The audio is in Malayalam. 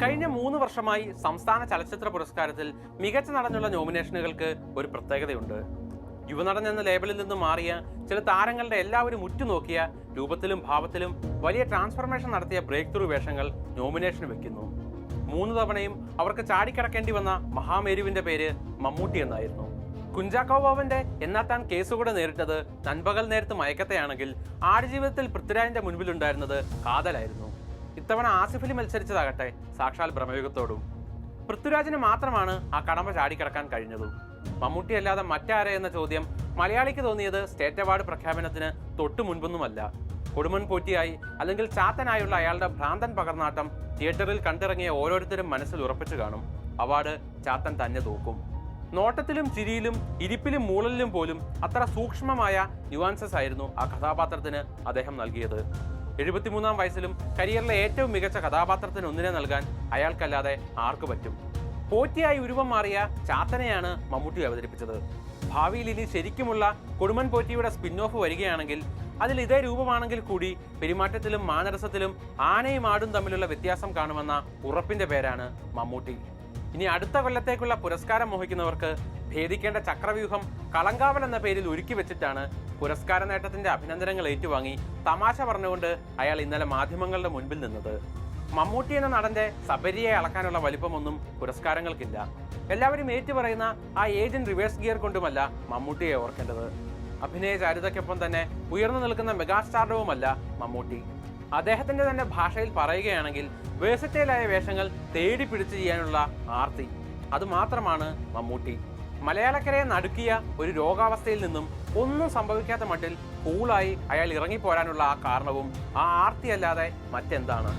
കഴിഞ്ഞ 3 വർഷമായി സംസ്ഥാന ചലച്ചിത്ര പുരസ്കാരത്തിൽ മികച്ച നടനുള്ള നോമിനേഷനുകൾക്ക് ഒരു പ്രത്യേകതയുണ്ട്. യുവനടൻ എന്ന ലേബലിൽ നിന്ന് മാറിയ ചില താരങ്ങളുടെ എല്ലാവരും ഉറ്റുനോക്കിയ രൂപത്തിലും ഭാവത്തിലും വലിയ ട്രാൻസ്ഫർമേഷൻ നടത്തിയ ബ്രേക്ക് ത്രൂ വേഷങ്ങൾ നോമിനേഷൻ വെക്കുന്നു. 3 തവണയും അവർക്ക് ചാടിക്കടക്കേണ്ടി വന്ന മഹാമേരുവിന്റെ പേര് മമ്മൂട്ടി എന്നായിരുന്നു. കുഞ്ചാക്കോ ബോബന്റെ എന്നാ താൻ കേസുകൂടെ നേരിട്ടത് നൻപകൽ നേരത്ത് മയക്കത്തെയാണെങ്കിൽ ആടുജീവിതത്തിൽ പൃഥ്വിരാജിന്റെ മുൻപിലുണ്ടായിരുന്നത് കാതലായിരുന്നു. ഇത്തവണ ആസിഫലി മത്സരിച്ചതാകട്ടെ സാക്ഷാൽ ബ്രഹ്മയുഗത്തോടും. പൃഥ്വിരാജിന് മാത്രമാണ് ആ കടമ്പ ചാടിക്കടക്കാൻ കഴിഞ്ഞതും. മമ്മൂട്ടി അല്ലാതെ മറ്റാരെ എന്ന ചോദ്യം മലയാളിക്ക് തോന്നിയത് സ്റ്റേറ്റ് അവാർഡ് പ്രഖ്യാപനത്തിന് തൊട്ടു മുൻപൊന്നുമല്ല. കൊടുമൺ പോറ്റിയായി അല്ലെങ്കിൽ ചാത്തനായുള്ള അയാളുടെ ഭ്രാന്തൻ പകർന്നാട്ടം തിയേറ്ററിൽ കണ്ടിറങ്ങിയ ഓരോരുത്തരും മനസ്സിൽ ഉറപ്പിച്ചു കാണും. അവാർഡ് ചാത്തൻ തന്നെ തൂക്കും. നോട്ടത്തിലും ചിരിയിലും ഇരിപ്പിലും മൂളലിലും പോലും അത്ര സൂക്ഷ്മമായ ന്യൂവാൻസസ് ആയിരുന്നു ആ കഥാപാത്രത്തിന് അദ്ദേഹം നൽകിയത്. 73-ാം വയസ്സിലും കരിയറിലെ ഏറ്റവും മികച്ച കഥാപാത്രത്തിന് ഒന്നിനെ നൽകാൻ അയാൾക്കല്ലാതെ ആർക്ക് പറ്റും? പോറ്റിയായി ഉരുവം മാറിയ ചാത്തനെയാണ് മമ്മൂട്ടി അവതരിപ്പിച്ചത്. ഭാവിയിൽ ഇനി ശരിക്കുമുള്ള കൊടുമൺ പോറ്റിയുടെ സ്പിൻ ഓഫ് വരികയാണെങ്കിൽ അതിൽ ഇതേ രൂപമാണെങ്കിൽ കൂടി പെരുമാറ്റത്തിലും മാനരസത്തിലും ആനയും ആടും തമ്മിലുള്ള വ്യത്യാസം കാണുമെന്ന ഉറപ്പിന്റെ പേരാണ് മമ്മൂട്ടി. ഇനി അടുത്ത കൊല്ലത്തേക്കുള്ള പുരസ്കാരം മോഹിക്കുന്നവർക്ക് ഭേദിക്കേണ്ട ചക്രവ്യൂഹം കളങ്കാവൽ എന്ന പേരിൽ ഒരുക്കി വെച്ചിട്ടാണ് പുരസ്കാര നേട്ടത്തിന്റെ അഭിനന്ദനങ്ങൾ ഏറ്റുവാങ്ങി തമാശ പറഞ്ഞുകൊണ്ട് അയാൾ ഇന്നലെ മാധ്യമങ്ങളുടെ മുൻപിൽ നിന്നത്. മമ്മൂട്ടി എന്ന നടന്റെ സബരിയെ അളക്കാനുള്ള വലിപ്പമൊന്നും പുരസ്കാരങ്ങൾക്കില്ല. എല്ലാവരും ഏറ്റുപറയുന്ന ആ ഏജന്റ് റിവേഴ്സ് ഗിയർ കൊണ്ടുമല്ല മമ്മൂട്ടിയെ ഓർക്കേണ്ടത്. അഭിനയ ചാരുതയ്ക്കൊപ്പം തന്നെ ഉയർന്നു നിൽക്കുന്ന മെഗാസ്റ്റാർഡവുമല്ല മമ്മൂട്ടി. അദ്ദേഹത്തിന്റെ തന്നെ ഭാഷയിൽ പറയുകയാണെങ്കിൽ വേഴ്സറ്റൈലായ വേഷങ്ങൾ തേടി പിടിച്ചു ചെയ്യാനുള്ള ആർത്തി, അതുമാത്രമാണ് മമ്മൂട്ടി. മലയാളക്കരയെ നടുക്കിയ ഒരു രോഗാവസ്ഥയിൽ നിന്നും ഒന്നും സംഭവിക്കാത്ത മട്ടിൽ കൂളായി അയാൾ ഇറങ്ങിപ്പോരാനുള്ള ആ കാരണവും ആ ആർത്തിയല്ലാതെ മറ്റെന്താണ്?